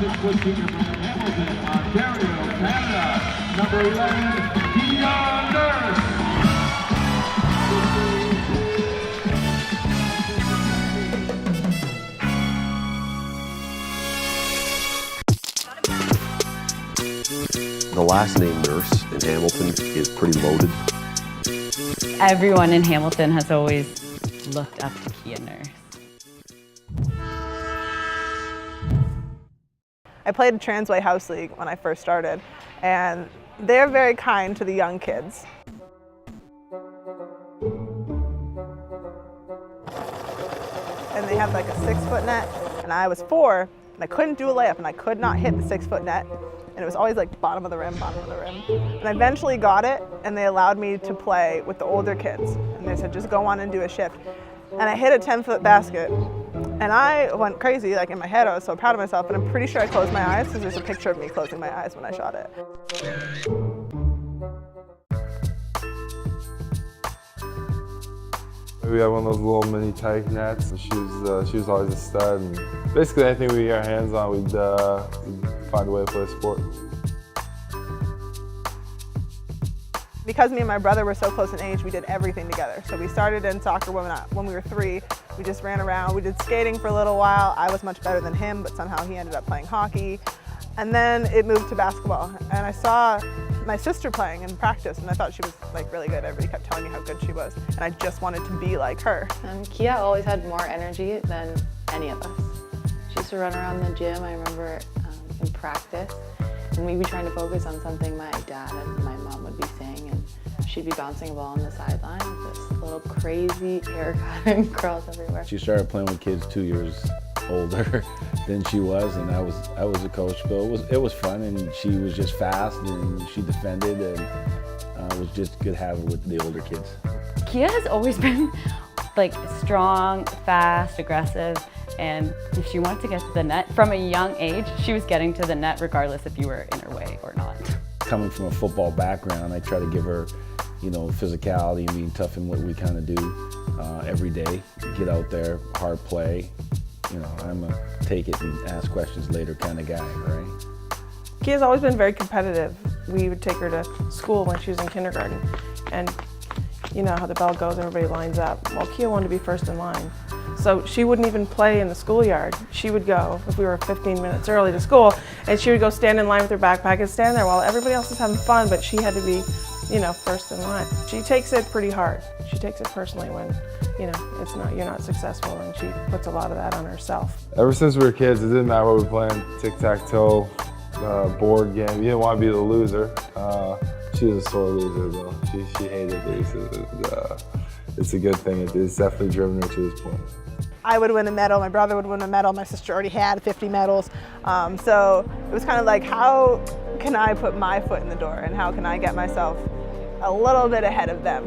6-foot junior from Hamilton, Ontario, Canada, number 11, Dion Nurse. The last name Nurse in Hamilton is pretty loaded. Everyone in Hamilton has always looked up to Kia Nurse. I played Transway House League when I first started, and they're very kind to the young kids. And they have like a 6-foot net, and I was 4, and I couldn't do a layup, and I could not hit the 6-foot net. And it was always like bottom of the rim, bottom of the rim. And I eventually got it, and they allowed me to play with the older kids. And they said, just go on and do a shift. And I hit a 10-foot basket, and I went crazy, like in my head. I was so proud of myself, and I'm pretty sure I closed my eyes because there's a picture of me closing my eyes when I shot it. We had one of those little mini tyke nets, and she was always a stud. And basically anything we get our hands on, we'd find a way to play a sport. Because me and my brother were so close in age, we did everything together. So we started in soccer when we were 3. We just ran around. We did skating for a little while. I was much better than him, but somehow he ended up playing hockey. And then it moved to basketball. And I saw my sister playing in practice, and I thought she was like really good. Everybody kept telling me how good she was, and I just wanted to be like her. Kia always had more energy than any of us. She used to run around the gym, I remember in practice, and we'd be trying to focus on something my dad and my mom would be saying, and she'd be bouncing a ball on the sideline with this little crazy haircut and curls everywhere. She started playing with kids 2 years older than she was, and I was a coach, but it was fun, and she was just fast, and she defended, and it was just good having with the older kids. Kia has always been like strong, fast, aggressive, and if she wanted to get to the net from a young age, she was getting to the net regardless if you were in her way or not. Coming from a football background, I try to give her, physicality and being tough in what we kind of do every day. Get out there, hard play. I'm a take it and ask questions later kind of guy, right? Kia's always been very competitive. We would take her to school when she was in kindergarten, and you know how the bell goes, everybody lines up. Well, Kia wanted to be first in line. So she wouldn't even play in the schoolyard. She would go, if we were 15 minutes early to school, and she would go stand in line with her backpack and stand there while everybody else is having fun, but she had to be, first in line. She takes it pretty hard. She takes it personally when, you're not successful, and she puts a lot of that on herself. Ever since we were kids, it didn't matter what we were playing, tic-tac-toe, board game. You didn't want to be the loser. She was a sore loser though. She hated losing. It's a good thing. It's definitely driven her to this point. I would win a medal, my brother would win a medal, my sister already had 50 medals. So it was kind of like, how can I put my foot in the door, and how can I get myself a little bit ahead of them?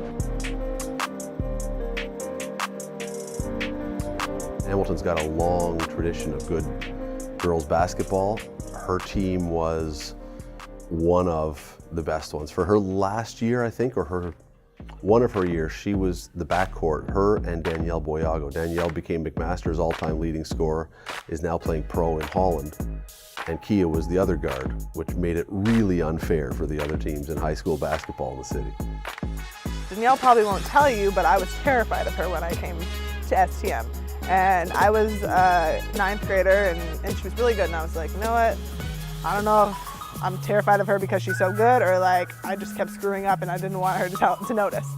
Hamilton's got a long tradition of good girls basketball. Her team was one of the best ones. For her last year, I think, or one of her years, she was the backcourt, her and Danielle Boyago. Danielle became McMaster's all-time leading scorer, is now playing pro in Holland. And Kia was the other guard, which made it really unfair for the other teams in high school basketball in the city. Danielle probably won't tell you, but I was terrified of her when I came to STM. And I was a 9th grader, and she was really good, and I was like, you know what, I don't know if I'm terrified of her because she's so good, or like I just kept screwing up and I didn't want her to notice.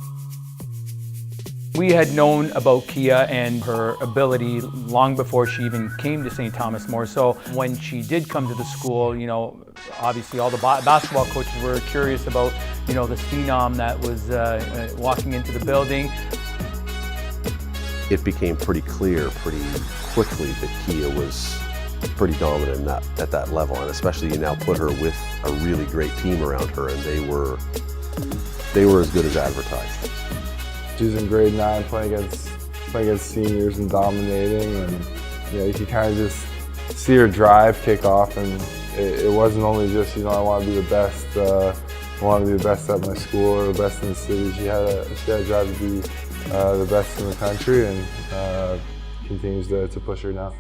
We had known about Kia and her ability long before she even came to St. Thomas More. So when she did come to the school, obviously all the basketball coaches were curious about, the phenom that was walking into the building. It became pretty clear pretty quickly that Kia was pretty dominant at that level, and especially you now put her with a really great team around her, and they were as good as advertised. She was in grade 9 playing against seniors and dominating, and you could kind of just see her drive kick off, and it wasn't only just I want to be the best. I want to be the best at my school or the best in the city. She had a drive to be the best in the country, and continues to push her now.